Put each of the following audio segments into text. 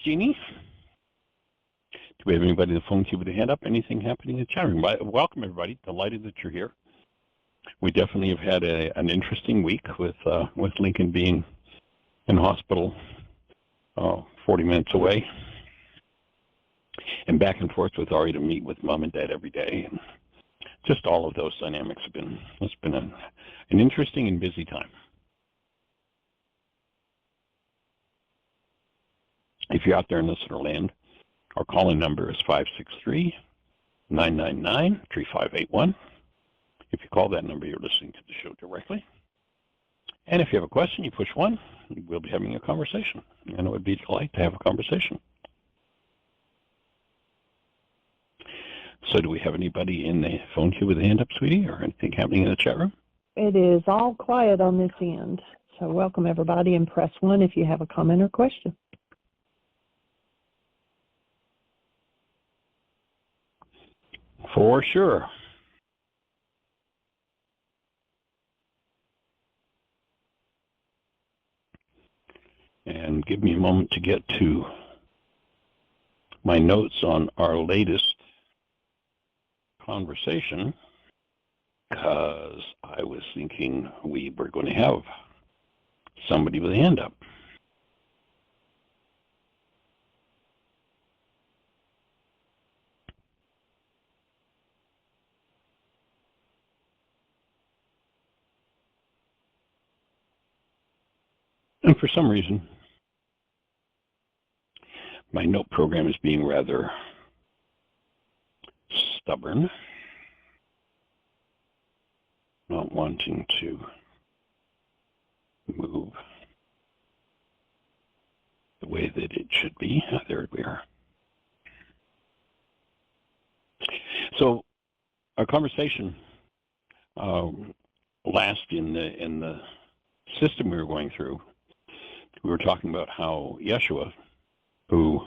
Jeannie. Do we have anybody on the phone queue with a hand up? Anything happening in the chat room? Welcome, everybody. Delighted that you're here. We definitely have had an interesting week with Lincoln being in hospital 40 minutes away, and back and forth with Ari to meet with mom and dad every day. And just all of those dynamics have been, it's been an interesting and busy time. If you're out there in listener land, our call-in number is 563-999-3581. If you call that number, you're listening to the show directly. And if you have a question, you push 1, we'll be having a conversation. And it would be a delight to have a conversation. So do we have anybody in the phone queue with a hand up, sweetie, or anything happening in the chat room? It is all quiet on this end. So welcome, everybody, and press 1 if you have a comment or question. For sure. And give me a moment to get to my notes on our latest conversation, because I was thinking we were going to have somebody with a hand up. And for some reason, my note program is being rather stubborn, not wanting to move the way that it should be. There we are. So our conversation last in the system we were going through, we were talking about how Yeshua, who,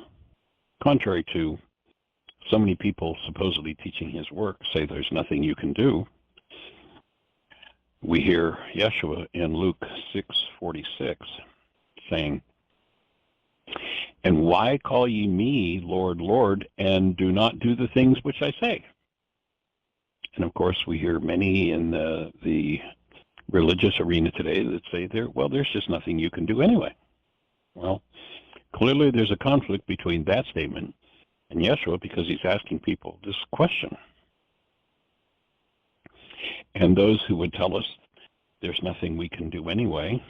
contrary to so many people supposedly teaching his work, say there's nothing you can do. We hear Yeshua in Luke 6:46 saying, "And why call ye me Lord, Lord, and do not do the things which I say?" And of course, we hear many in the religious arena today that say, there's just nothing you can do anyway. Well, clearly there's a conflict between that statement and Yeshua, because he's asking people this question. And those who would tell us there's nothing we can do anyway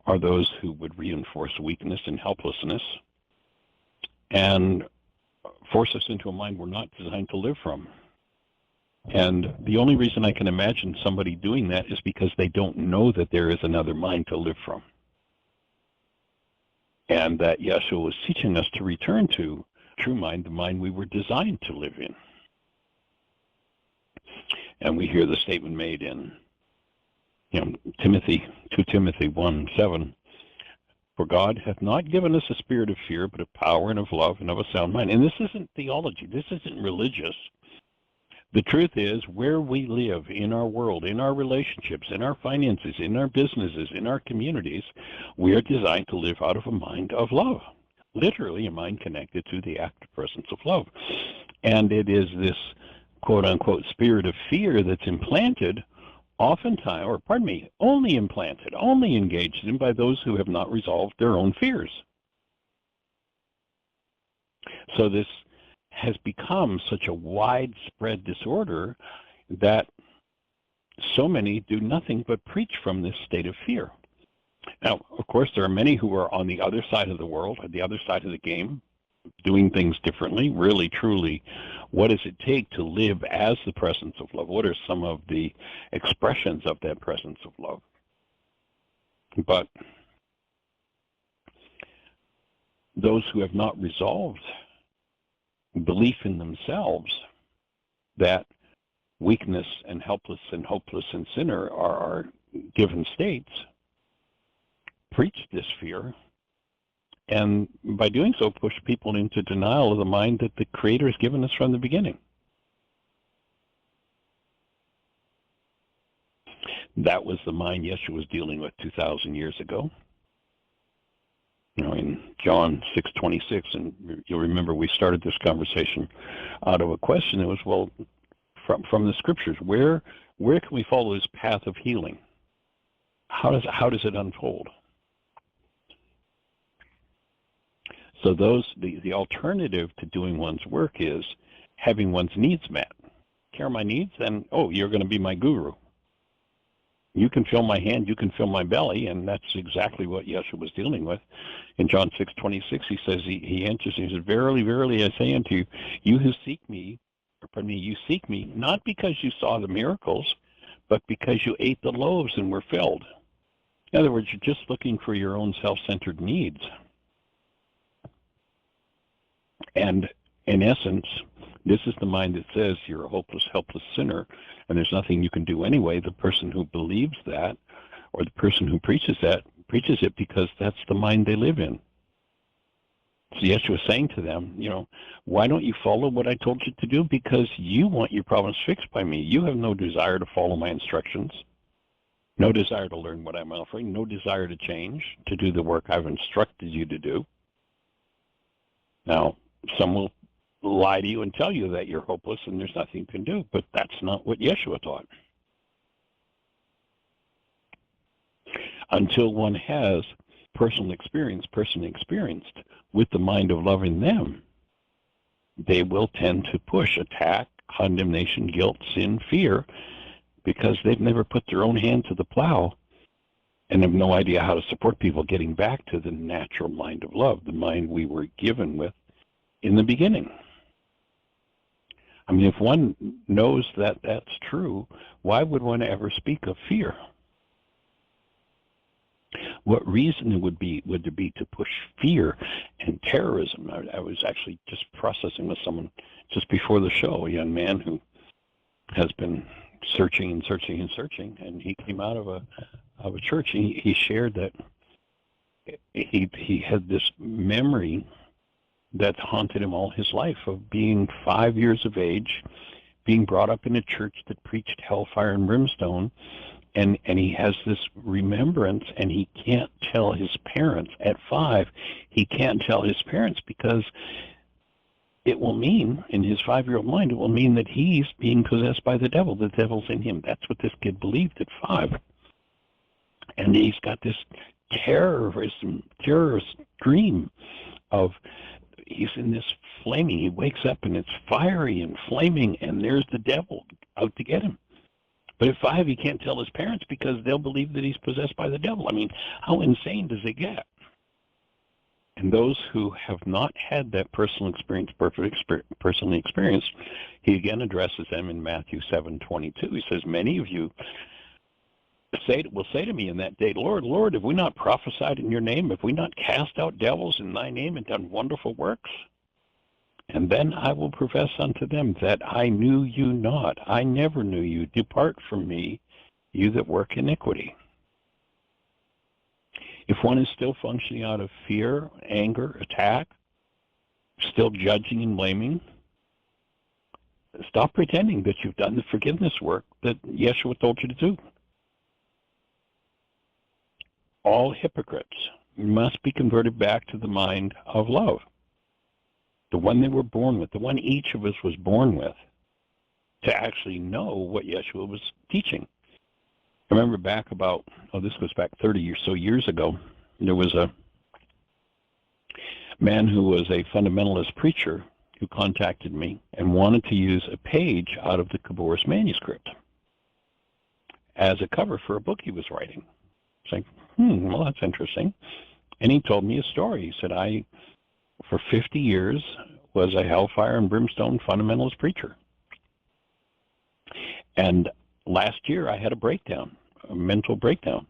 are those who would reinforce weakness and helplessness and force us into a mind we're not designed to live from. And the only reason I can imagine somebody doing that is because they don't know that there is another mind to live from. And that Yeshua was teaching us to return to true mind, the mind we were designed to live in. And we hear the statement made in 2 Timothy 1:7, "For God hath not given us a spirit of fear, but of power and of love and of a sound mind." And this isn't theology. This isn't religious. The truth is, where we live in our world, in our relationships, in our finances, in our businesses, in our communities, we are designed to live out of a mind of love. Literally a mind connected to the active presence of love. And it is this quote-unquote spirit of fear that's implanted oftentimes, or pardon me, only implanted, only engaged in by those who have not resolved their own fears. So this has become such a widespread disorder that so many do nothing but preach from this state of fear. Now, of course, there are many who are on the other side of the world, on the other side of the game, doing things differently. Really, truly, what does it take to live as the presence of love? What are some of the expressions of that presence of love? But those who have not resolved belief in themselves that weakness and helpless and hopeless and sinner are given states, preach this fear, and by doing so push people into denial of the mind that the Creator has given us from the beginning. That was the mind Yeshua was dealing with 2,000 years ago. In John 6:26, and you'll remember we started this conversation out of a question. It was, well, from the scriptures, where can we follow this path of healing? How does it unfold? So the alternative to doing one's work is having one's needs met. Care of my needs, then you're going to be my guru. You can fill my hand, you can fill my belly, and that's exactly what Yeshua was dealing with. In John 6:26, he says, he answers, he says, "Verily, verily, I say unto you, you seek me not because you saw the miracles, but because you ate the loaves and were filled." In other words, you're just looking for your own self-centered needs. And in essence, this is the mind that says you're a hopeless, helpless sinner, and there's nothing you can do anyway. The person who believes that, or the person who preaches it because that's the mind they live in. So Yeshua was saying to them, why don't you follow what I told you to do? Because you want your problems fixed by me. You have no desire to follow my instructions, no desire to learn what I'm offering, no desire to change, to do the work I've instructed you to do. Now, some will lie to you and tell you that you're hopeless and there's nothing you can do, but that's not what Yeshua taught. Until one has personally experienced with the mind of love in them, they will tend to push attack, condemnation, guilt, sin, fear, because they've never put their own hand to the plow and have no idea how to support people getting back to the natural mind of love, the mind we were given with in the beginning. I mean, if one knows that that's true, why would one ever speak of fear? What reason would there be to push fear and terrorism? I was actually just processing with someone just before the show, a young man who has been searching, and he came out of a church. And he shared that he had this memory that haunted him all his life of being 5 years of age, being brought up in a church that preached hellfire and brimstone, and he has this remembrance, and he can't tell his parents. At 5, he can't tell his parents because it will mean, in his 5-year-old mind, it will mean that he's being possessed by the devil. The devil's in him. That's what this kid believed at 5. And he's got this terrorist dream of, he's in this flaming, he wakes up and it's fiery and flaming, and there's the devil out to get him. But at 5, he can't tell his parents because they'll believe that he's possessed by the devil. I mean, how insane does it get? And those who have not had that personally experienced, he again addresses them in Matthew 7:22. He says, "Many of you will say to me in that day, Lord, Lord, have we not prophesied in your name? Have we not cast out devils in thy name and done wonderful works? And then I will profess unto them that I knew you not. I never knew you. Depart from me, you that work iniquity." If one is still functioning out of fear, anger, attack, still judging and blaming, stop pretending that you've done the forgiveness work that Yeshua told you to do. All hypocrites must be converted back to the mind of love, the one they were born with, the one each of us was born with, to actually know what Yeshua was teaching. I remember back about, this goes back 30 or so years ago, there was a man who was a fundamentalist preacher who contacted me and wanted to use a page out of the Kabbalah manuscript as a cover for a book he was writing. It's like, well, that's interesting. And he told me a story. He said, I, for 50 years, was a hellfire and brimstone fundamentalist preacher. And last year I had a mental breakdown.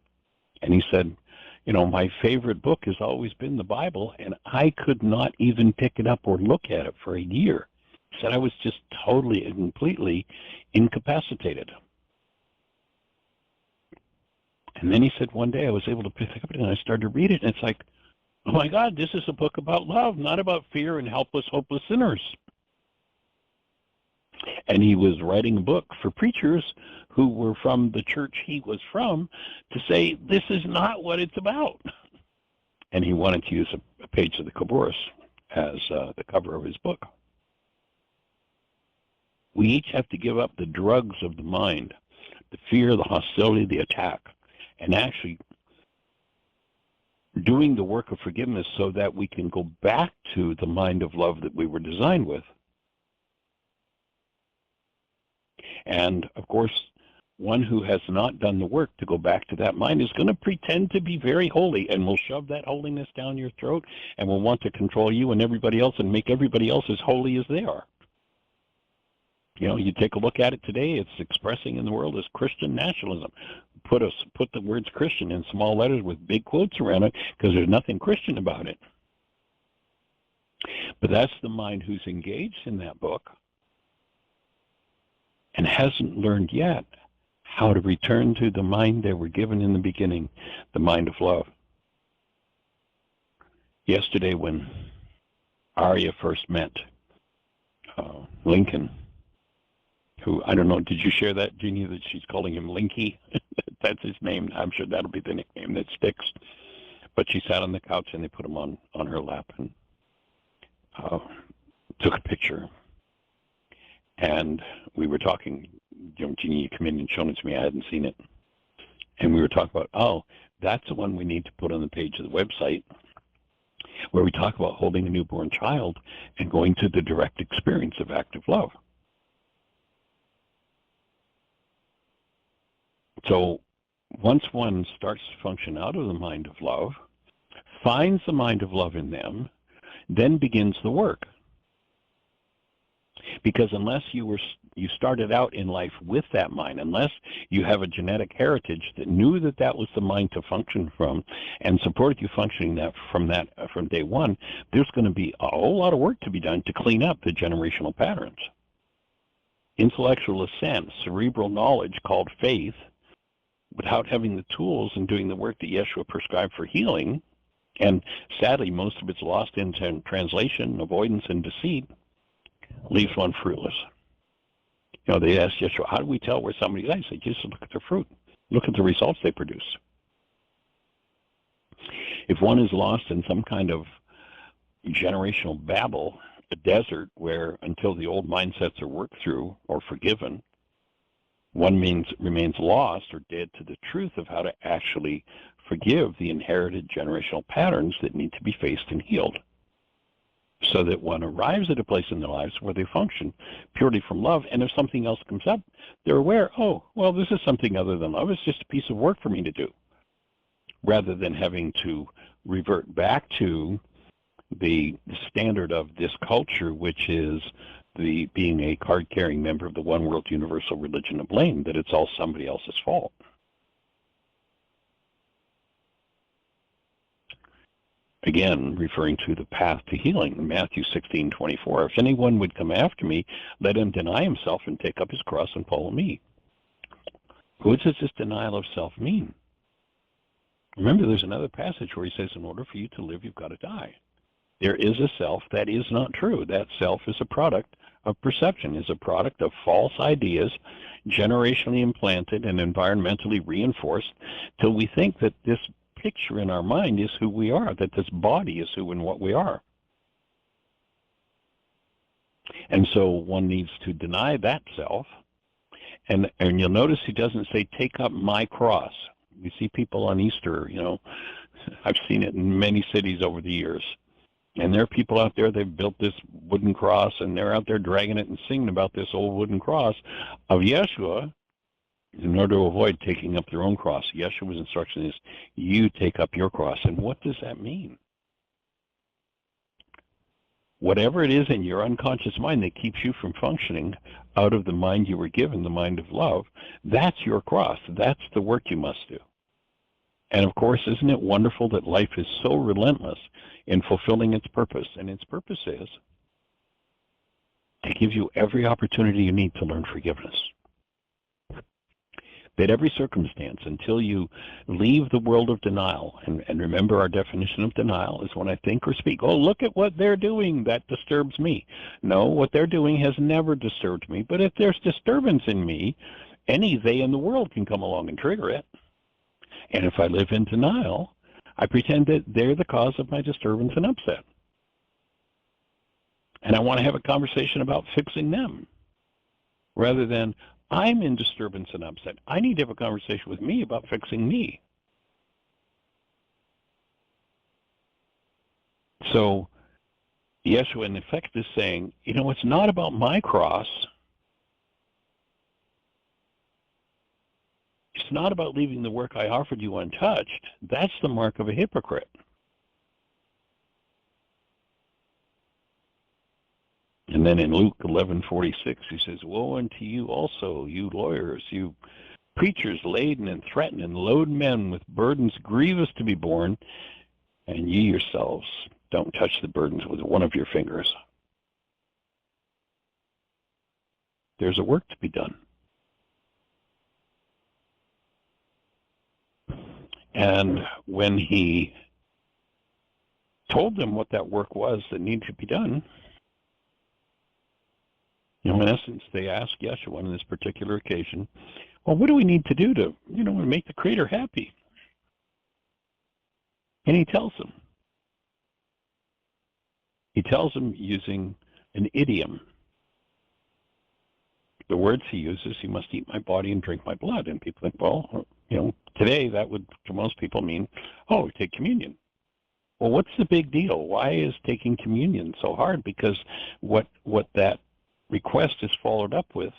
And he said, my favorite book has always been the Bible, and I could not even pick it up or look at it for a year. He said I was just totally and completely incapacitated. And then he said one day I was able to pick it up and I started to read it, and it's like, oh my God, this is a book about love, not about fear and helpless, hopeless sinners. And he was writing a book for preachers who were from the church he was from to say, this is not what it's about. and he wanted to use a page of the Kobores as the cover of his book. We each have to give up the drugs of the mind, the fear, the hostility, the attack, and actually doing the work of forgiveness so that we can go back to the mind of love that we were designed with. And, of course, one who has not done the work to go back to that mind is going to pretend to be very holy and will shove that holiness down your throat and will want to control you and everybody else and make everybody else as holy as they are. You know, you take a look at it today, it's expressing in the world as Christian nationalism. Put the words Christian in small letters with big quotes around it because there's nothing Christian about it. But that's the mind who's engaged in that book and hasn't learned yet how to return to the mind they were given in the beginning, the mind of love. Yesterday when Arya first met Lincoln, who, I don't know, did you share that, Jeannie, that she's calling him Linky? That's his name. I'm sure that'll be the nickname that sticks. But she sat on the couch and they put him on her lap and took a picture. And we were talking, you know, Jeannie, you come in and shown it to me. I hadn't seen it. And we were talking about, oh, that's the one we need to put on the page of the website where we talk about holding a newborn child and going to the direct experience of active love. So once one starts to function out of the mind of love, finds the mind of love in them, then begins the work. Because unless you started out in life with that mind, unless you have a genetic heritage that knew that that was the mind to function from and supported you functioning from day one, there's going to be a whole lot of work to be done to clean up the generational patterns. Intellectual assent, cerebral knowledge called faith, without having the tools and doing the work that Yeshua prescribed for healing, and sadly most of it's lost in translation, avoidance, and deceit, leaves one fruitless. You know, they ask Yeshua, how do we tell where somebody's at? I say, just look at their fruit. Look at the results they produce. If one is lost in some kind of generational babble, a desert where until the old mindsets are worked through or forgiven, one remains lost or dead to the truth of how to actually forgive the inherited generational patterns that need to be faced and healed, so that one arrives at a place in their lives where they function purely from love, and if something else comes up, they're aware, oh, well, this is something other than love. It's just a piece of work for me to do, rather than having to revert back to the standard of this culture, which is being a card-carrying member of the one world universal religion of blame, that it's all somebody else's fault. Again, referring to the path to healing, Matthew 16:24. If anyone would come after me, let him deny himself and take up his cross and follow me. What does this denial of self mean? Remember, there's another passage where he says, in order for you to live, you've got to die. There is a self that is not true. That self is a product of perception, is a product of false ideas, generationally implanted and environmentally reinforced, till we think that this picture in our mind is who we are, that this body is who and what we are. And so one needs to deny that self. And you'll notice he doesn't say, take up my cross. You see people on Easter, you know, I've seen it in many cities over the years. And there are people out there, they've built this wooden cross, and they're out there dragging it and singing about this old wooden cross of Yeshua in order to avoid taking up their own cross. Yeshua's instruction is, you take up your cross. And what does that mean? Whatever it is in your unconscious mind that keeps you from functioning out of the mind you were given, the mind of love, that's your cross. That's the work you must do. And of course, isn't it wonderful that life is so relentless in fulfilling its purpose? And its purpose is to give you every opportunity you need to learn forgiveness. That every circumstance, until you leave the world of denial, and remember our definition of denial is when I think or speak, oh, look at what they're doing, that disturbs me. No, what they're doing has never disturbed me. But if there's disturbance in me, any they in the world can come along and trigger it. And if I live in denial, I pretend that they're the cause of my disturbance and upset. And I want to have a conversation about fixing them rather than I'm in disturbance and upset. I need to have a conversation with me about fixing me. So Yeshua, in effect, is saying, it's not about my cross. It's not about leaving the work I offered you untouched. That's the mark of a hypocrite. And then in Luke 11:46, he says, "Woe unto you also, you lawyers, you preachers laden and threaten and load men with burdens grievous to be borne, and ye yourselves don't touch the burdens with one of your fingers." There's a work to be done. And when he told them what that work was that needed to be done, in essence, they asked Yeshua on this particular occasion, well, what do we need to do to, make the Creator happy? And he tells them. He tells them using an idiom. The words he uses, "You must eat my body and drink my blood." And people think, well, today that would, to most people, mean, oh, take communion. Well, what's the big deal? Why is taking communion so hard? Because what that request is followed up with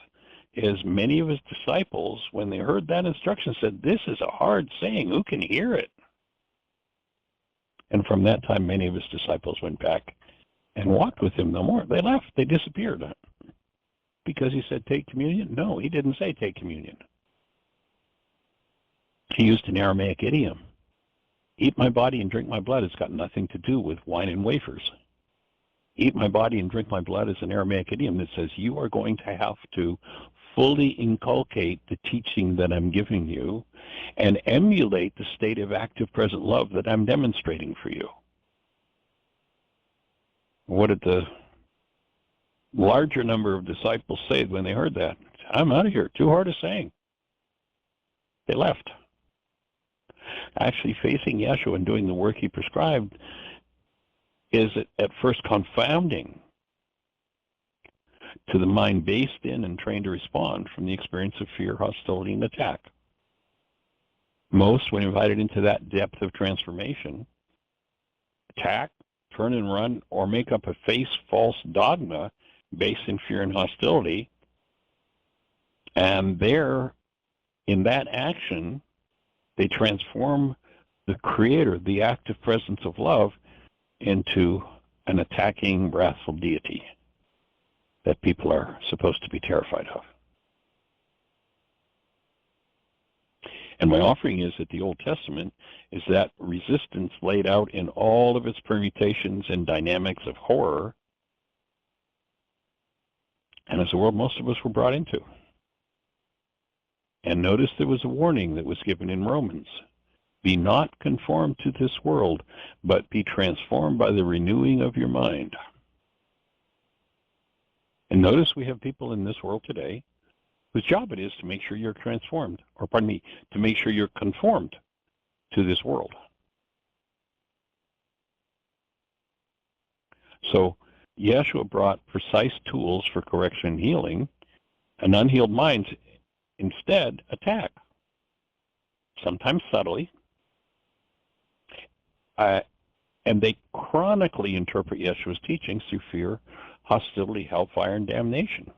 is many of his disciples, when they heard that instruction, said, "This is a hard saying. Who can hear it?" And from that time, many of his disciples went back and walked with him no more. They left. They disappeared. Because he said, take communion? No, he didn't say take communion. He used an Aramaic idiom. Eat my body and drink my blood. It's got nothing to do with wine and wafers. Eat my body and drink my blood is an Aramaic idiom that says you are going to have to fully inculcate the teaching that I'm giving you and emulate the state of active present love that I'm demonstrating for you. What did the larger number of disciples say when they heard that? I'm out of here. Too hard a saying. They left. Actually, facing Yeshua and doing the work he prescribed is at first confounding to the mind based in and trained to respond from the experience of fear, hostility, and attack. Most, when invited into that depth of transformation, attack, turn and run, or make up a false dogma based in fear and hostility. And there, in that action, they transform the Creator, the active presence of love, into an attacking, wrathful deity that people are supposed to be terrified of. And my offering is that the Old Testament is that resistance laid out in all of its permutations and dynamics of horror, and as the world most of us were brought into. And notice there was a warning that was given in Romans. Be not conformed to this world, but be transformed by the renewing of your mind. And notice we have people in this world today whose job it is to make sure you're transformed, or pardon me, to make sure you're conformed to this world. So Yeshua brought precise tools for correction and healing, and unhealed minds instead attack, sometimes subtly, and they chronically interpret Yeshua's teachings through fear, hostility, hellfire, and damnation,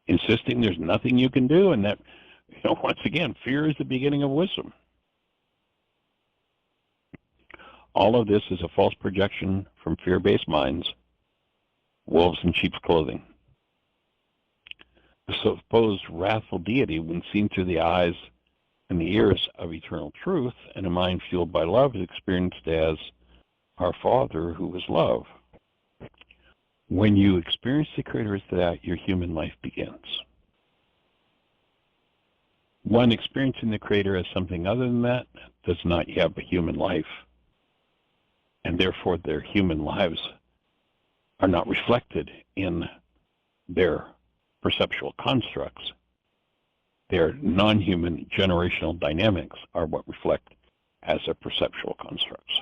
insisting there's nothing you can do, and that, once again, fear is the beginning of wisdom. All of this is a false projection from fear-based minds, wolves in sheep's clothing. The supposed wrathful deity, when seen through the eyes and the ears of eternal truth and a mind fueled by love, is experienced as our Father who is love. When you experience the Creator as that, your human life begins. One experiencing the Creator as something other than that does not have a human life, and therefore their human lives are not reflected in their perceptual constructs. Their non-human generational dynamics are what reflect as a perceptual constructs.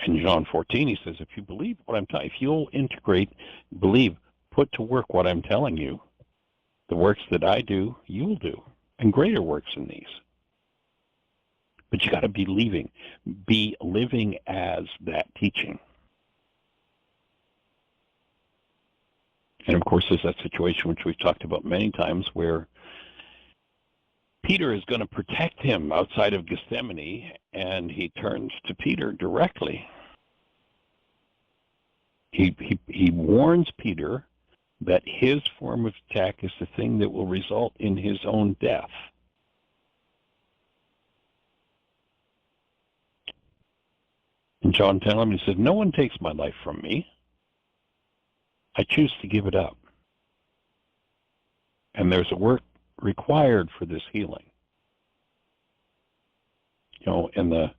In John 14, he says, if you believe what I'm telling you, if you'll integrate, believe, put to work what I'm telling you, the works that I do, you'll do, and greater works than these. But you got to be living as that teaching. And of course, there's that situation which we've talked about many times where Peter is going to protect him outside of Gethsemane, and he turns to Peter directly. He warns Peter that his form of attack is the thing that will result in his own death. In John 10:11, he said, no one takes my life from me. I choose to give it up. And there's a work required for this healing. And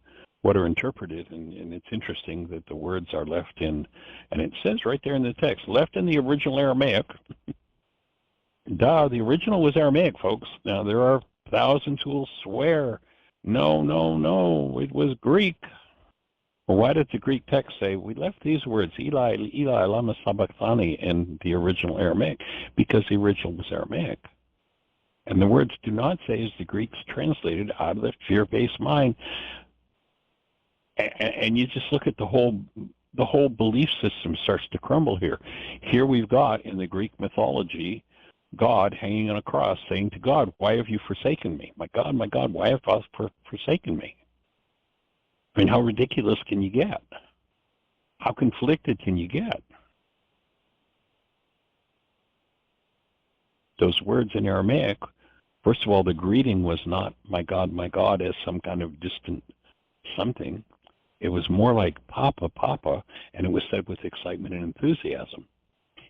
what are interpreted, and it's interesting that the words are left in, and it says right there in the text, left in the original Aramaic. The original was Aramaic, folks. Now, there are thousands who will swear, no, it was Greek. Well, why did the Greek text say, we left these words, Eli, Eli, lama sabachthani, in the original Aramaic? Because the original was Aramaic. And the words do not say, as the Greeks translated, out of the fear-based mind. And you just look at the whole belief system starts to crumble here. Here we've got, in the Greek mythology, God hanging on a cross saying to God, why have you forsaken me? My God, why have you forsaken me? I mean, how ridiculous can you get? How conflicted can you get? Those words in Aramaic, first of all, the greeting was not my God, as some kind of distant something. It was more like Papa, Papa, and it was said with excitement and enthusiasm.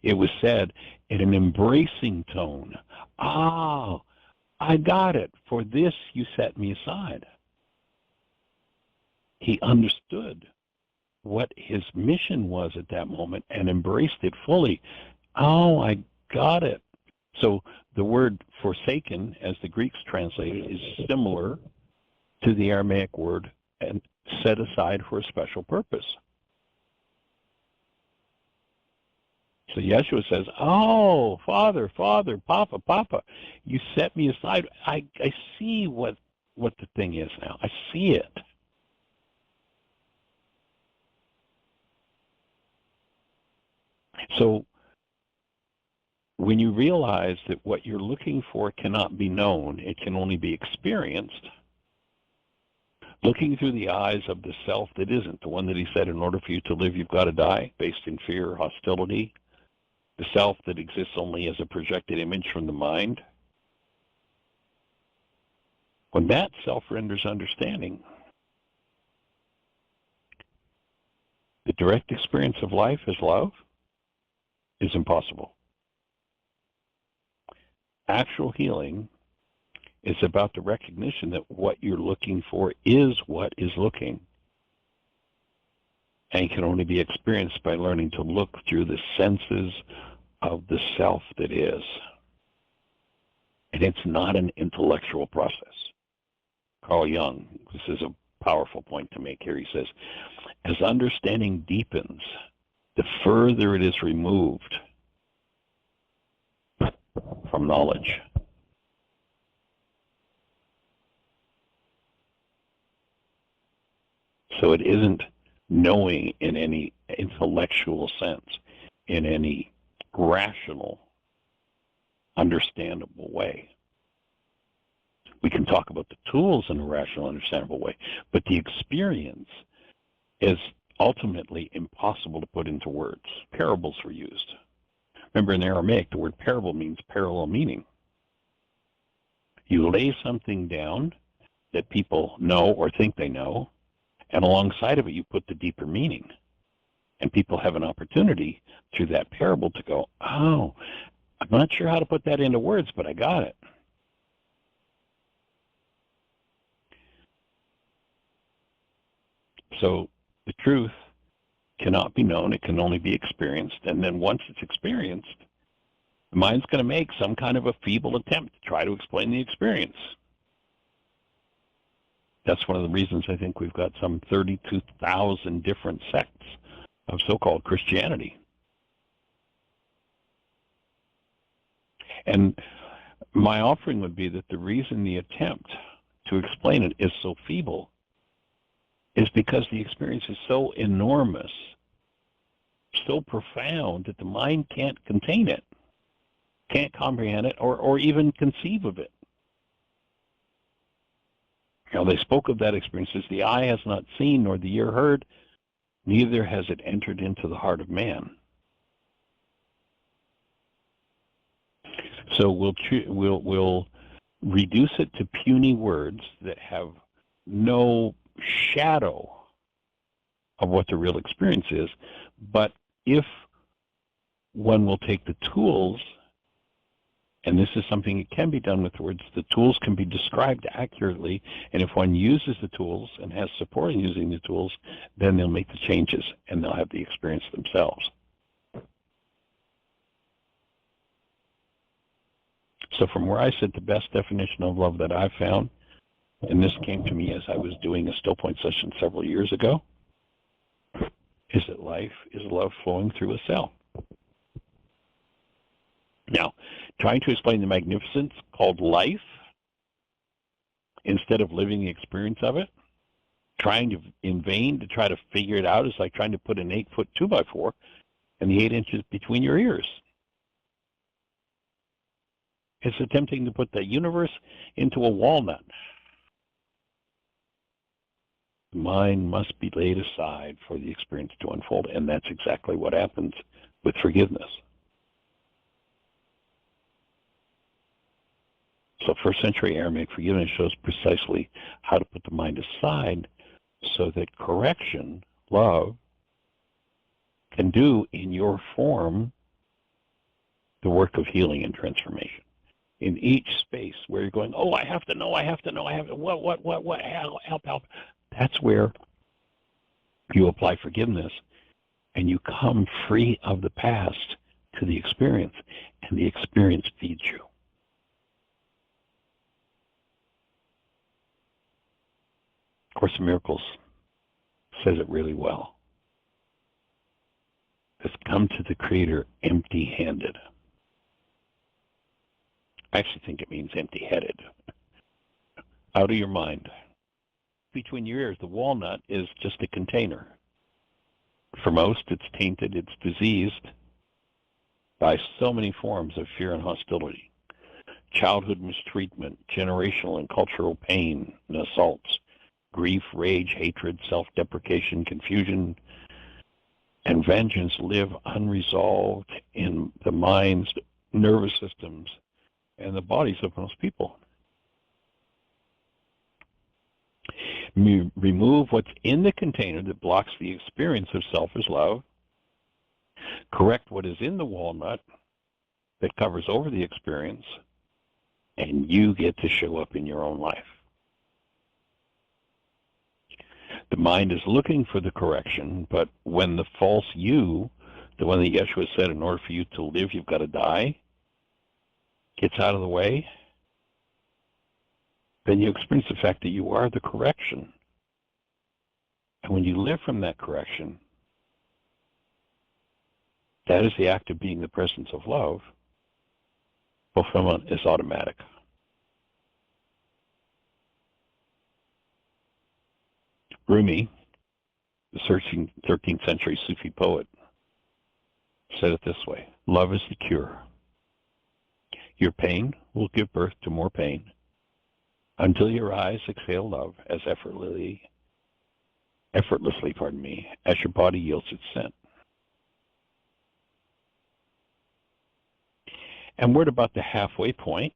It was said in an embracing tone. Ah, I got it. For this you set me aside. He understood what his mission was at that moment and embraced it fully. Oh, I got it. So the word forsaken, as the Greeks translate it, is similar to the Aramaic word and set aside for a special purpose. So Yeshua says, oh, Father, Papa, Papa, you set me aside. I see what the thing is now. I see it. So when you realize that what you're looking for cannot be known, it can only be experienced, looking through the eyes of the self that isn't, the one that he said, in order for you to live, you've got to die, based in fear, hostility, the self that exists only as a projected image from the mind. When that self renders understanding, the direct experience of life as love is impossible. Actual healing is about the recognition that what you're looking for is what is looking, and can only be experienced by learning to look through the senses of the self that is. And it's not an intellectual process. Carl Jung, this is a powerful point to make here. He says, as understanding deepens, the further it is removed from knowledge. So it isn't knowing in any intellectual sense, in any rational, understandable way. We can talk about the tools in a rational, understandable way, but the experience is ultimately impossible to put into words. Parables were used. Remember, in Aramaic, the word parable means parallel meaning. You lay something down that people know or think they know, and alongside of it, you put the deeper meaning. And people have an opportunity through that parable to go, oh, I'm not sure how to put that into words, but I got it. So the truth cannot be known. It can only be experienced. And then once it's experienced, the mind's going to make some kind of a feeble attempt to try to explain the experience. That's one of the reasons I think we've got some 32,000 different sects of so-called Christianity. And my offering would be that the reason the attempt to explain it is so feeble is because the experience is so enormous, so profound, that the mind can't contain it, can't comprehend it, or even conceive of it. You know, they spoke of that experience as the eye has not seen nor the ear heard, neither has it entered into the heart of man. So we'll reduce it to puny words that have no shadow of what the real experience is. But if one will take the tools, and this is something that can be done with words, the tools can be described accurately, and if one uses the tools and has support in using the tools, then they'll make the changes and they'll have the experience themselves. So from where I sit, the best definition of love that I've found, and this came to me as I was doing a still point session several years ago, is that life is love flowing through a cell. Now, trying to explain the magnificence called life, instead of living the experience of it, trying to, in vain, to try to figure it out is like trying to put an 8-foot 2x4 and the 8 inches between your ears. It's attempting to put the universe into a walnut. The mind must be laid aside for the experience to unfold, and that's exactly what happens with forgiveness. So first century Aramaic forgiveness shows precisely how to put the mind aside so that correction, love, can do in your form the work of healing and transformation. In each space where you're going, oh, I have to know, what, help. That's where you apply forgiveness and you come free of the past to the experience, and the experience feeds you. Course in Miracles says it really well. It's come to the Creator empty-handed. I actually think it means empty-headed. Out of your mind. Between your ears, the walnut is just a container. For most, it's tainted, it's diseased by so many forms of fear and hostility. Childhood mistreatment, generational and cultural pain and assaults, grief, rage, hatred, self-deprecation, confusion, and vengeance live unresolved in the minds, nervous systems, and the bodies of most people. Remove what's in the container that blocks the experience of self as love. Correct what is in the walnut that covers over the experience, and you get to show up in your own life. The mind is looking for the correction, but when the false you, the one that Yeshua said, in order for you to live, you've got to die, gets out of the way, then you experience the fact that you are the correction. And when you live from that correction, that is the act of being the presence of love. Fulfillment is automatic. Rumi, the 13th century Sufi poet, said it this way: love is the cure. Your pain will give birth to more pain until your eyes exhale love as effortlessly, as your body yields its scent. And we're at about the halfway point,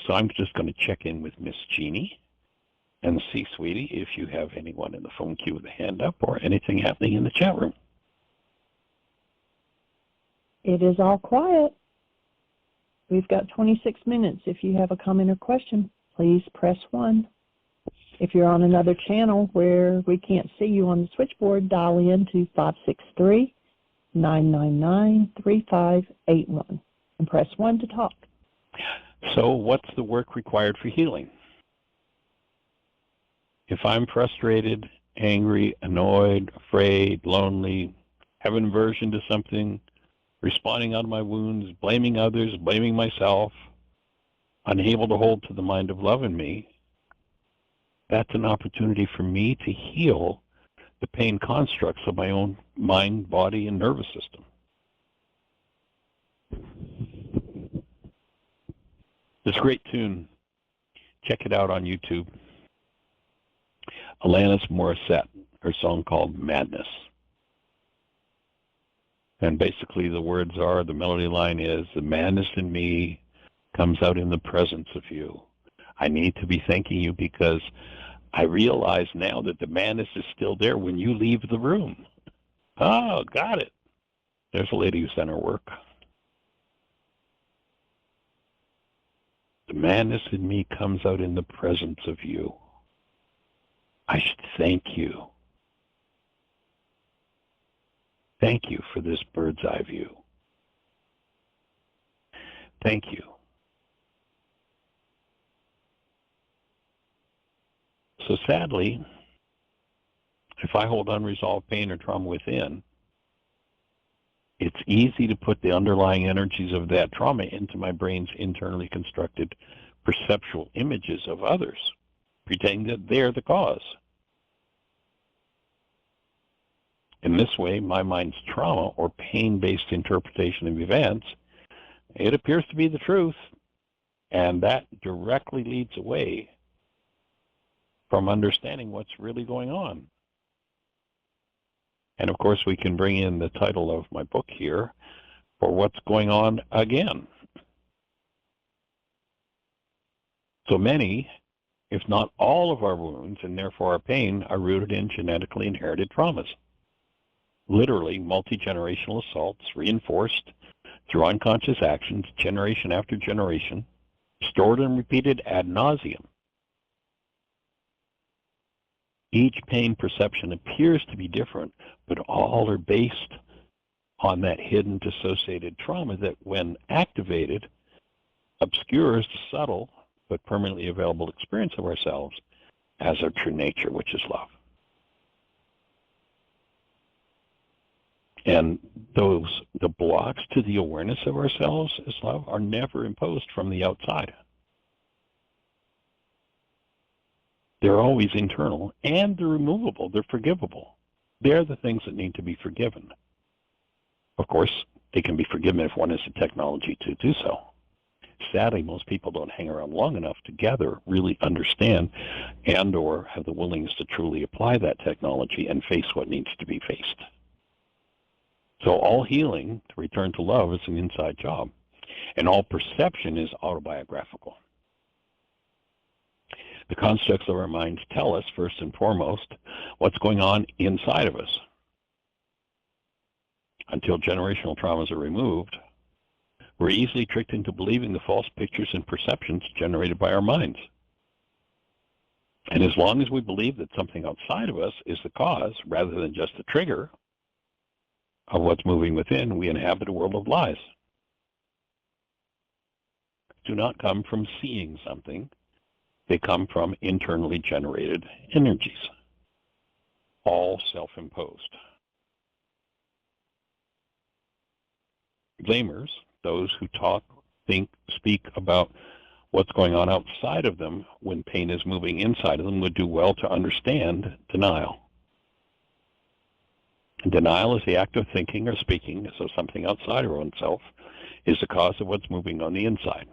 so I'm just going to check in with Miss Jeannie and see, sweetie, if you have anyone in the phone queue with a hand up or anything happening in the chat room. It is all quiet. We've got 26 minutes. If you have a comment or question, please press 1. If you're on another channel where we can't see you on the switchboard, dial in to 563-999-3581 and press 1 to talk. So what's the work required for healing? If I'm frustrated, angry, annoyed, afraid, lonely, have an aversion to something, responding out of my wounds, blaming others, blaming myself, unable to hold to the mind of love in me, that's an opportunity for me to heal the pain constructs of my own mind, body, and nervous system. This great tune, check it out on YouTube. Alanis Morissette, her song called Madness. And basically the words are, the melody line is, the madness in me comes out in the presence of you. I need to be thanking you because I realize now that the madness is still there when you leave the room. Oh, got it. There's a lady who's done her work. The madness in me comes out in the presence of you. I should thank you. Thank you for this bird's eye view. Thank you. So sadly, if I hold unresolved pain or trauma within, it's easy to put the underlying energies of that trauma into my brain's internally constructed perceptual images of others, pretending that they're the cause. In this way, my mind's trauma or pain-based interpretation of events, it appears to be the truth, and that directly leads away from understanding what's really going on. And of course, we can bring in the title of my book here, for what's going on again. So many, if not all of our wounds, and therefore our pain, are rooted in genetically inherited traumas. Literally, multi-generational assaults reinforced through unconscious actions, generation after generation, stored and repeated ad nauseum. Each pain perception appears to be different, but all are based on that hidden dissociated trauma that, when activated, obscures the subtle but permanently available experience of ourselves as our true nature, which is love. And the blocks to the awareness of ourselves as love are never imposed from the outside. They're always internal, and they're removable, they're forgivable. They're the things that need to be forgiven. Of course, they can be forgiven if one has the technology to do so. Sadly, most people don't hang around long enough together, really understand, and or have the willingness to truly apply that technology and face what needs to be faced. So all healing, to return to love, is an inside job, and all perception is autobiographical. The constructs of our minds tell us, first and foremost, what's going on inside of us. Until generational traumas are removed, we're easily tricked into believing the false pictures and perceptions generated by our minds. And as long as we believe that something outside of us is the cause, rather than just the trigger of what's moving within, we inhabit a world of lies. Do not come from seeing something. They come from internally generated energies, all self-imposed. Blamers, those who talk, think, speak about what's going on outside of them when pain is moving inside of them, would do well to understand denial. And denial is the act of thinking or speaking as though something outside our own self is the cause of what's moving on the inside.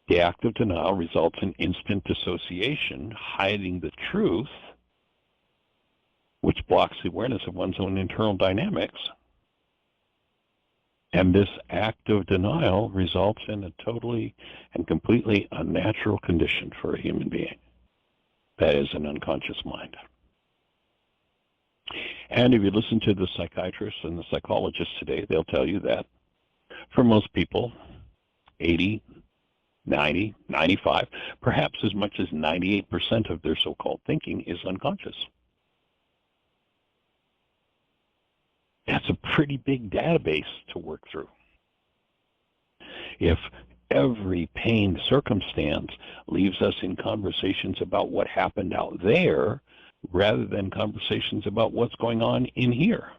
The act of denial results in instant dissociation, hiding the truth, which blocks the awareness of one's own internal dynamics. And this act of denial results in a totally and completely unnatural condition for a human being. That is an unconscious mind. And if you listen to the psychiatrists and the psychologists today, they'll tell you that for most people, 80, 90, 95, perhaps as much as 98% of their so-called thinking is unconscious. That's a pretty big database to work through. If every pained circumstance leaves us in conversations about what happened out there rather than conversations about what's going on in here.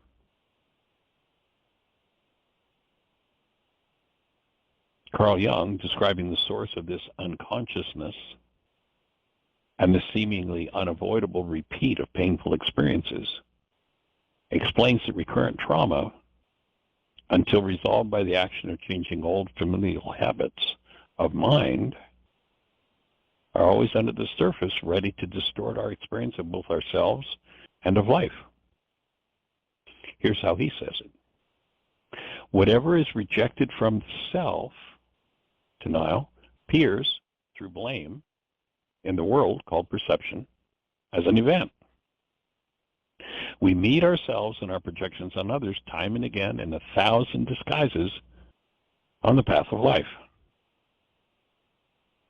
Carl Jung, describing the source of this unconsciousness and the seemingly unavoidable repeat of painful experiences, explains that recurrent trauma, until resolved by the action of changing old familial habits of mind, are always under the surface, ready to distort our experience of both ourselves and of life. Here's how he says it. Whatever is rejected from self, denial, appears through blame in the world called perception as an event. We meet ourselves and our projections on others time and again in 1,000 disguises on the path of life.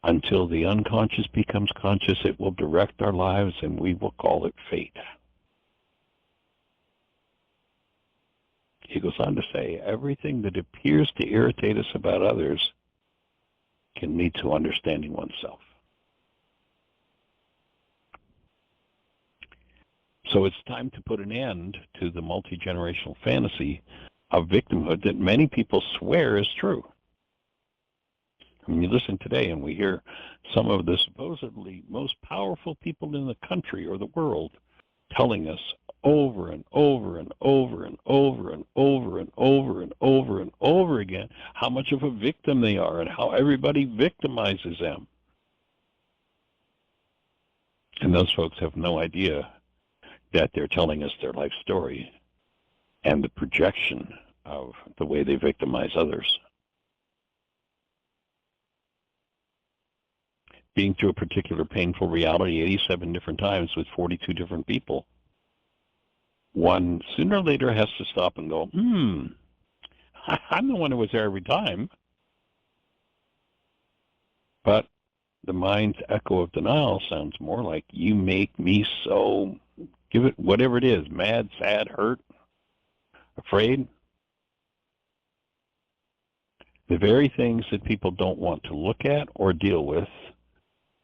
Until the unconscious becomes conscious, it will direct our lives, and we will call it fate. He goes on to say, everything that appears to irritate us about others can lead to understanding oneself. So it's time to put an end to the multi-generational fantasy of victimhood that many people swear is true. When you listen today and we hear some of the supposedly most powerful people in the country or the world telling us over and over and over and over and over and over and over and over again how much of a victim they are and how everybody victimizes them. And those folks have no idea that they're telling us their life story and the projection of the way they victimize others. Being through a particular painful reality 87 different times with 42 different people, one sooner or later has to stop and go, I'm the one who was there every time. But the mind's echo of denial sounds more like, you make me so, give it whatever it is, mad, sad, hurt, afraid. The very things that people don't want to look at or deal with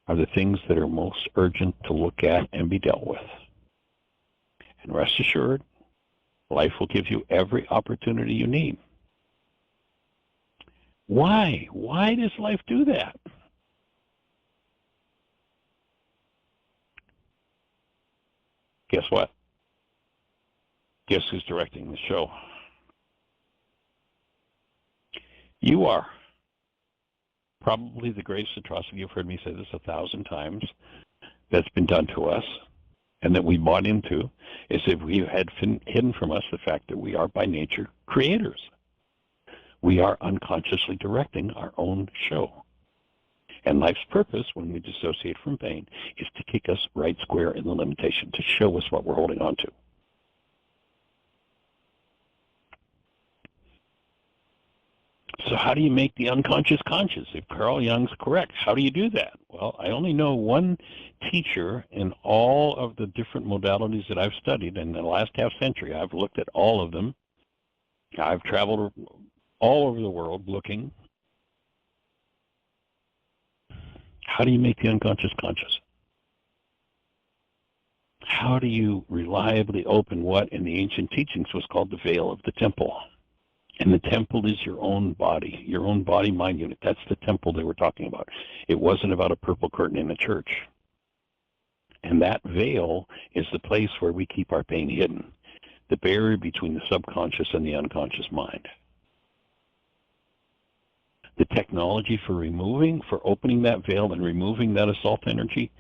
are the things that are most urgent to look at and be dealt with. And rest assured, life will give you every opportunity you need. Why? Why does life do that? Guess what? Guess who's directing the show? You are. Probably the greatest atrocity, you've heard me say this 1,000 times, that's been done to us and that we bought into is if we had hidden from us the fact that we are by nature creators. We are unconsciously directing our own show. And life's purpose, when we dissociate from pain, is to kick us right square in the limitation, to show us what we're holding on to. So how do you make the unconscious conscious? If Carl Jung's correct, how do you do that? Well, I only know one teacher in all of the different modalities that I've studied in the last half century. I've looked at all of them. I've traveled all over the world looking. How do you make the unconscious conscious? How do you reliably open what in the ancient teachings was called the veil of the temple? And the temple is your own body-mind unit. That's the temple they were talking about. It wasn't about a purple curtain in a church. And that veil is the place where we keep our pain hidden, the barrier between the subconscious and the unconscious mind. The technology for opening that veil and removing that assault energy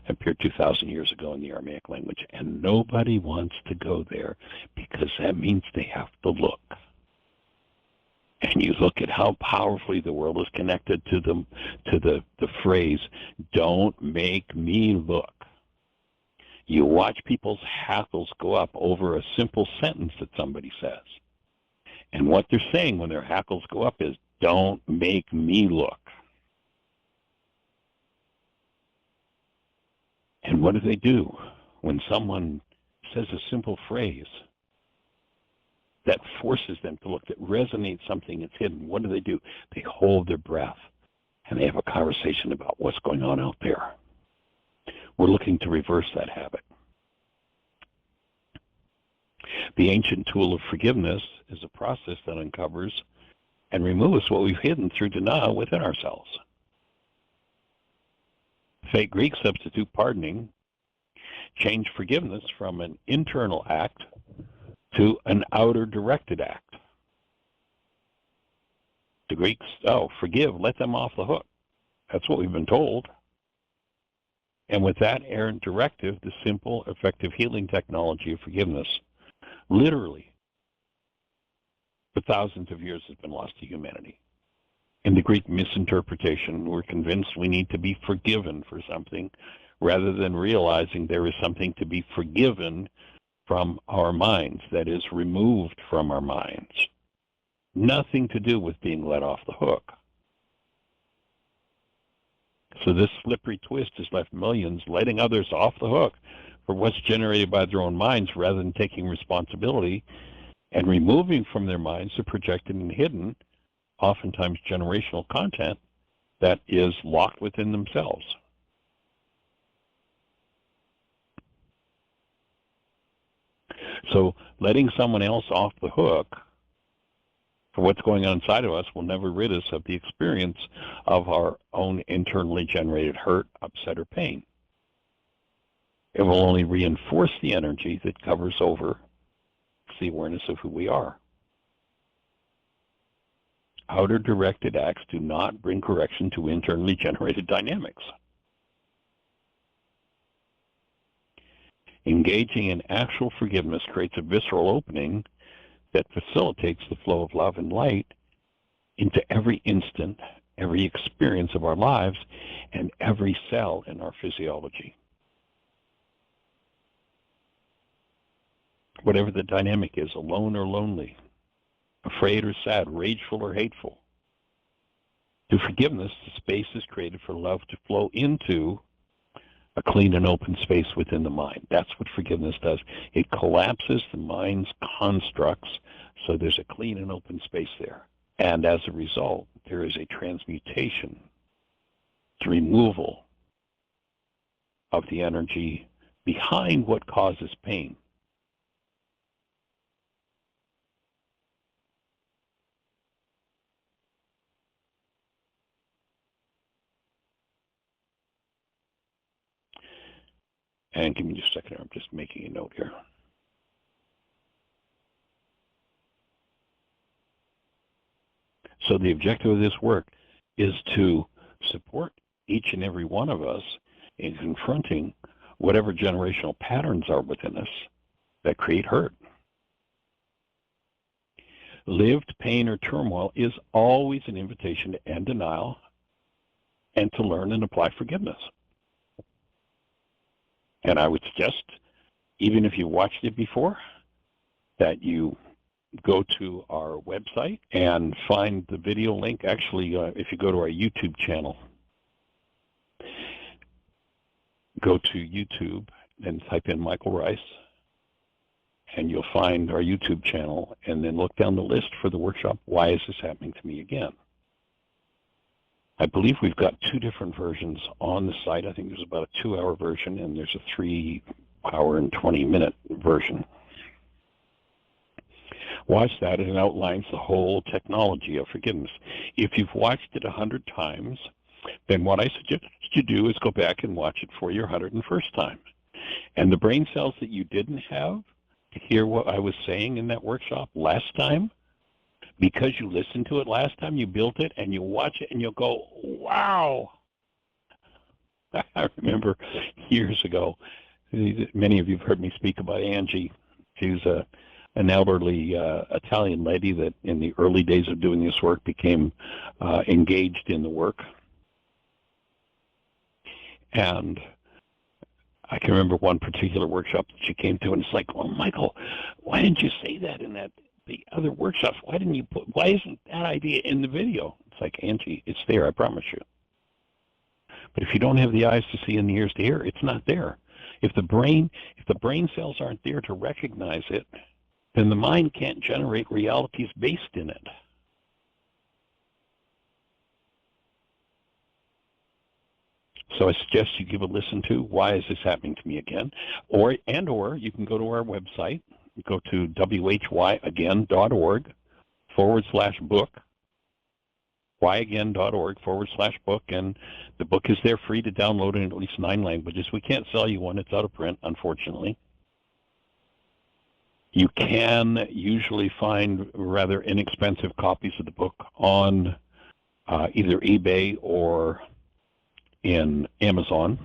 appeared 2,000 years ago in the Aramaic language. And nobody wants to go there because that means they have to look. And you look at how powerfully the world is connected to the phrase, don't make me look. You watch people's hackles go up over a simple sentence that somebody says. And what they're saying when their hackles go up is, don't make me look. And what do when someone says a simple phrase that forces them to look, that resonates something that's hidden? What do? They hold their breath and they have a conversation about what's going on out there. We're looking to reverse that habit. The ancient tool of forgiveness is a process that uncovers and removes what we've hidden through denial within ourselves. Fake Greek substitute pardoning changed forgiveness from an internal act to an outer directed act. The Greeks, forgive, let them off the hook. That's what we've been told. And with that errant directive, the simple, effective healing technology of forgiveness, literally, for thousands of years has been lost to humanity. In the Greek misinterpretation, we're convinced we need to be forgiven for something rather than realizing there is something to be forgiven from our minds, that is, removed from our minds. Nothing to do with being let off the hook. So this slippery twist has left millions letting others off the hook for what's generated by their own minds rather than taking responsibility and removing from their minds the projected and hidden, oftentimes generational content that is locked within themselves. So letting someone else off the hook for what's going on inside of us will never rid us of the experience of our own internally generated hurt, upset, or pain. It will only reinforce the energy that covers over the awareness of who we are. Outer directed acts do not bring correction to internally generated dynamics. Engaging in actual forgiveness creates a visceral opening that facilitates the flow of love and light into every instant, every experience of our lives, and every cell in our physiology. Whatever the dynamic is, alone or lonely, afraid or sad, rageful or hateful, through forgiveness, the space is created for love to flow into a clean and open space within the mind. That's what forgiveness does. It collapses the mind's constructs so there's a clean and open space there. And as a result, there is a transmutation, the removal of the energy behind what causes pain. And give me just a second, I'm just making a note here. So the objective of this work is to support each and every one of us in confronting whatever generational patterns are within us that create hurt. Lived pain or turmoil is always an invitation to end denial and to learn and apply forgiveness. And I would suggest, even if you watched it before, that you go to our website and find the video link. Actually, if you go to our YouTube channel, go to YouTube and type in Michael Rice, and you'll find our YouTube channel, and then look down the list for the workshop, Why Is This Happening to Me Again? I believe we've got two different versions on the site. I think there's about a 2-hour version, and there's a 3-hour and 20-minute version. Watch that, and it outlines the whole technology of forgiveness. If you've watched it 100 times, then what I suggest you do is go back and watch it for your 101st time. And the brain cells that you didn't have to hear what I was saying in that workshop last time, because you listened to it last time, you built it, and you watch it, and you'll go, wow. I remember years ago, many of you have heard me speak about Angie. She's an elderly Italian lady that in the early days of doing this work became engaged in the work. And I can remember one particular workshop that she came to, and it's like, well, Michael, why didn't you say that in the other workshops? Why isn't that idea in the video? It's like, Angie, it's there, I promise you. But if you don't have the eyes to see and the ears to hear, it's not there. If the brain cells aren't there to recognize it, then the mind can't generate realities based in it. So I suggest you give a listen to Why Is This Happening to Me Again? Or you can go to our website, go to whyagain.org/book, whyagain.org/book, and the book is there free to download in at least 9 languages. We can't sell you one. It's out of print, unfortunately. You can usually find rather inexpensive copies of the book on either eBay or in Amazon.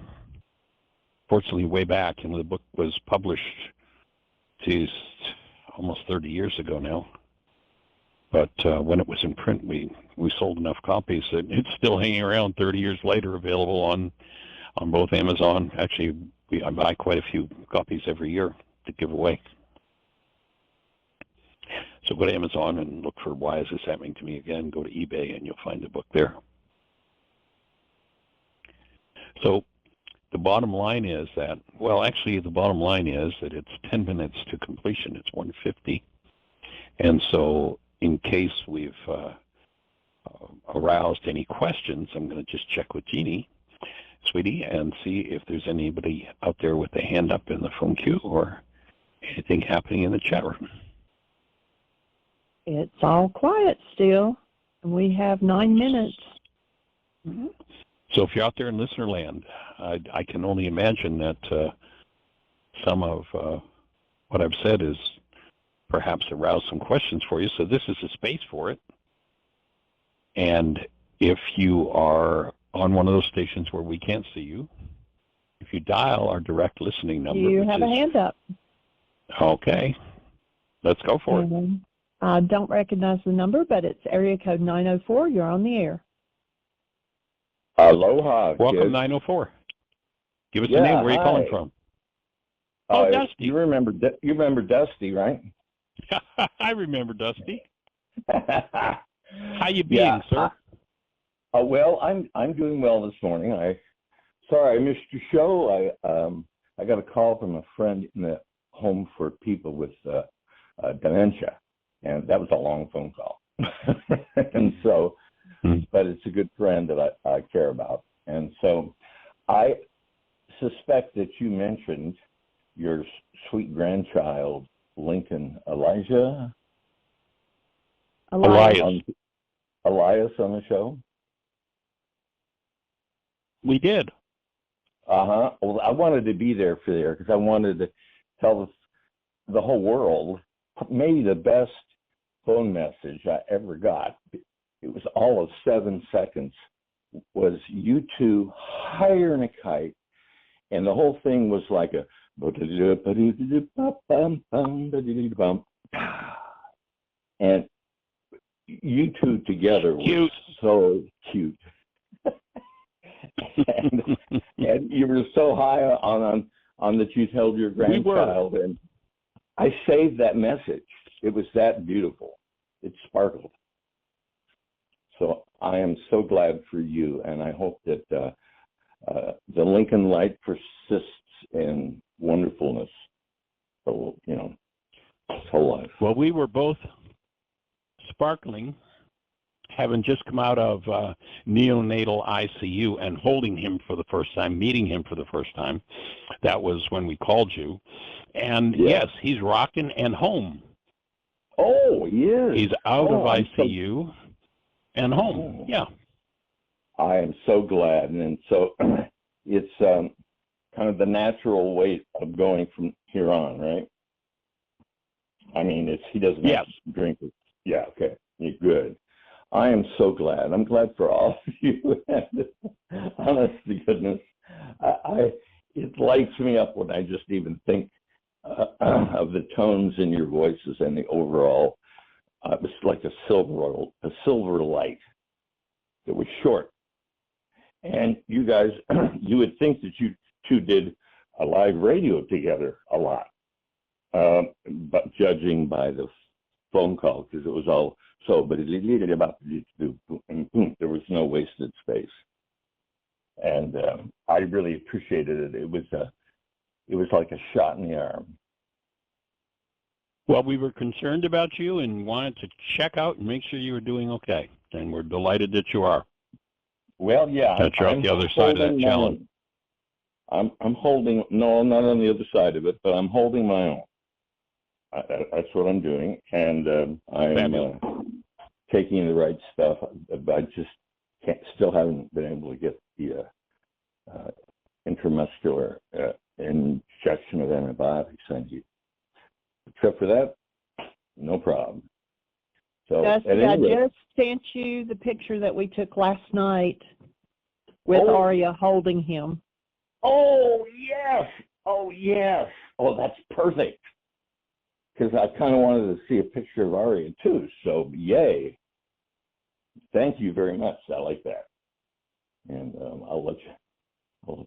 Fortunately, way back, and the book was published, almost 30 years ago now. But when it was in print, we sold enough copies that it's still hanging around 30 years later, available on both Amazon. Actually, I buy quite a few copies every year to give away. So go to Amazon and look for Why Is This Happening to Me Again? Go to eBay and you'll find the book there. So the bottom line is that, it's 10 minutes to completion. It's 1:50. And so in case we've aroused any questions, I'm going to just check with Jeannie, sweetie, and see if there's anybody out there with a hand up in the phone queue or anything happening in the chat room. It's all quiet still, and we have 9 minutes. Mm-hmm. So if you're out there in listener land, I can only imagine that some of what I've said is perhaps aroused some questions for you. So this is a space for it. And if you are on one of those stations where we can't see you, if you dial our direct listening number. You have a hand up. Okay. Let's go for it. I don't recognize the number, but it's area code 904. You're on the air. Aloha. Welcome, kids. 904. Give us a name. Where are you calling from? Dusty. You remember Dusty, right? I remember Dusty. How you being, sir? Well, I'm doing well this morning. Sorry I missed your show. I got a call from a friend in the home for people with dementia, and that was a long phone call. And so, but it's a good friend that I care about, and so I suspect that you mentioned your sweet grandchild, Lincoln Elias on the show. We did. Well, I wanted to be there because I wanted to tell the whole world maybe the best phone message I ever got. It was all of 7 seconds. Was you two higher than a kite, and the whole thing was like a and you two together were so cute. and you were so high on that you held your grandchild, and I saved that message. It was that beautiful. It sparkled. So I am so glad for you, and I hope that the Lincoln light persists in wonderfulness. So, his whole life. Well, we were both sparkling, having just come out of neonatal ICU and holding him for the first time, meeting him for the first time. That was when we called you. And yes, he's rocking and home. Oh, he is. He's out of ICU and home. Yeah. I am so glad. And so it's kind of the natural way of going from here on, right? I mean, he doesn't have to drink it. Yeah, okay. You're good. I am so glad. I'm glad for all of you. Honest to goodness, it lights me up when I just even think of the tones in your voices and the overall. It was like a silver light. It was short, and you guys, you would think that you two did a live radio together a lot, but judging by the phone call, because it was all so, but there was no wasted space, and I really appreciated it. It was like a shot in the arm. Well, we were concerned about you and wanted to check out and make sure you were doing okay, and we're delighted that you are. Well, yeah. That you're on the other side of that challenge. I'm holding, no, I'm not on the other side of it, but I'm holding my own. That's what I'm doing, and I'm taking the right stuff. I just still haven't been able to get the intramuscular injection of antibiotics I need. Except for that, no problem. So, Dusty, I just sent you the picture that we took last night with Arya holding him. Oh, yes. Oh, yes. Oh, that's perfect. Because I kind of wanted to see a picture of Arya, too. So, yay. Thank you very much. I like that. And I'll let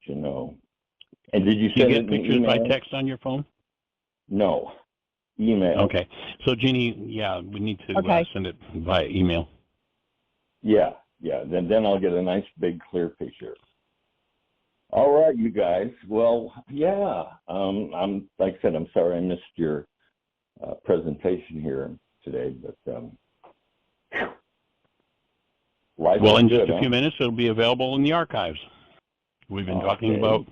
you know. And did you send get pictures by text on your phone? No. Email. Okay. So, Jeannie, yeah, we need to send it via email. Yeah. Then I'll get a nice, big, clear picture. All right, you guys. Well, yeah. I'm like I said, I'm sorry I missed your presentation here today, but well, in just a few minutes, it'll be available in the archives. We've been talking about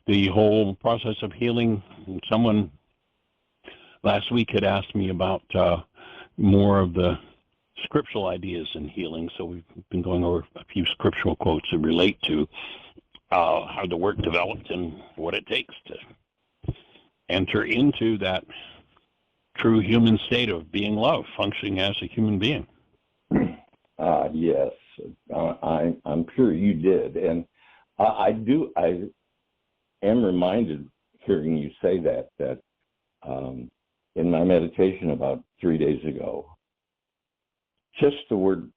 the whole process of healing. Someone last week had asked me about more of the scriptural ideas in healing, so we've been going over a few scriptural quotes that relate to how the work developed and what it takes to enter into that true human state of being love, functioning as a human being. Yes, I'm sure you did, and I am reminded hearing you say that in my meditation about 3 days ago, just the word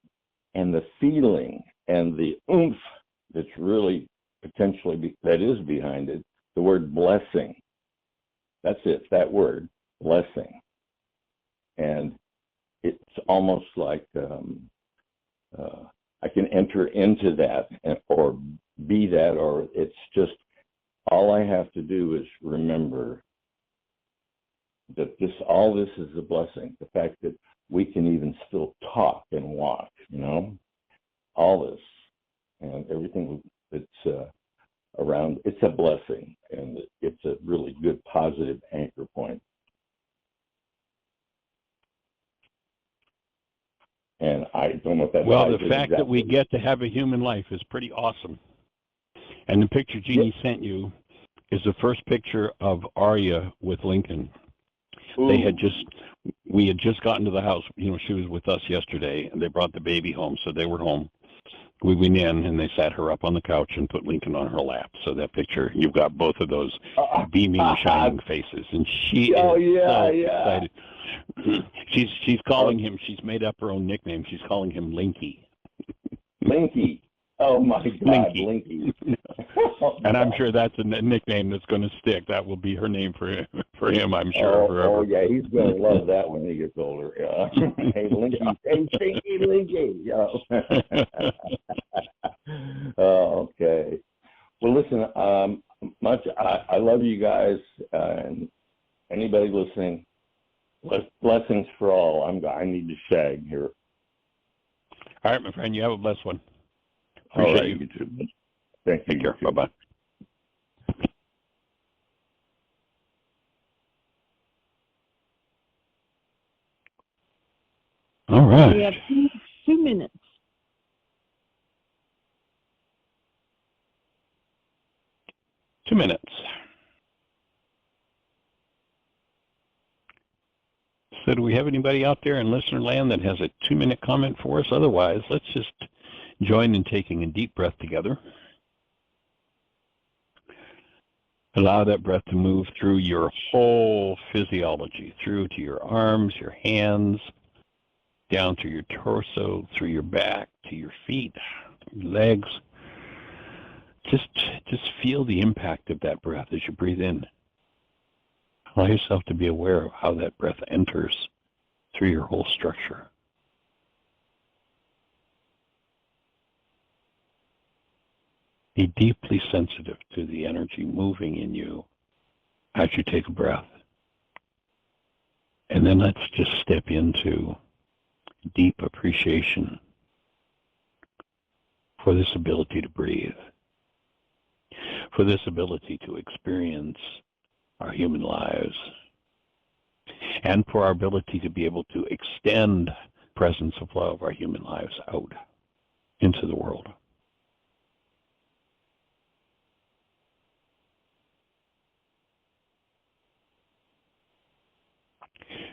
and the feeling and the oomph that's really potentially that is behind it, the word blessing. That's it, that word, blessing. And it's almost like I can enter into that or be that, or it's just all I have to do is remember that all this is a blessing. The fact that we can even still talk and walk, all this and everything that's around, it's a blessing, and it's a really good positive anchor point. And I don't know if that's the fact that we get to have a human life is pretty awesome. And the picture Jeannie sent you is the first picture of Arya with Lincoln. Ooh. We had just gotten to the house. She was with us yesterday, and they brought the baby home, so they were home. We went in, and they sat her up on the couch and put Lincoln on her lap. So that picture, you've got both of those beaming, shining faces, and she is so excited. She's calling him. She's made up her own nickname. She's calling him Linky. Linky. Oh my God, Linky. And I'm sure that's a nickname that's going to stick. That will be her name for him, I'm sure. Forever. Oh yeah, he's going to love that when he gets older. Yeah. Hey Linky, hey Stinky Linky. Okay. Well, listen. I love you guys, and anybody listening. Blessings for all. I need to shag here. All right, my friend. You have a blessed one. Appreciate you too. Thank you. Take care. Bye-bye. All right. We have 2 minutes. Two minutes. So do we have anybody out there in listener land that has a 2-minute comment for us? Otherwise, let's just join in taking a deep breath together. Allow that breath to move through your whole physiology, through to your arms, your hands, down through your torso, through your back, to your feet, your legs. Just feel the impact of that breath as you breathe in. Allow yourself to be aware of how that breath enters through your whole structure. Be deeply sensitive to the energy moving in you as you take a breath. And then let's just step into deep appreciation for this ability to breathe, for this ability to experience our human lives, and for our ability to be able to extend presence of love, our human lives, out into the world.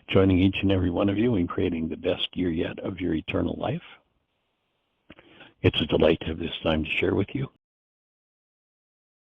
Joining each and every one of you in creating the best year yet of your eternal life. It's a delight to have this time to share with you.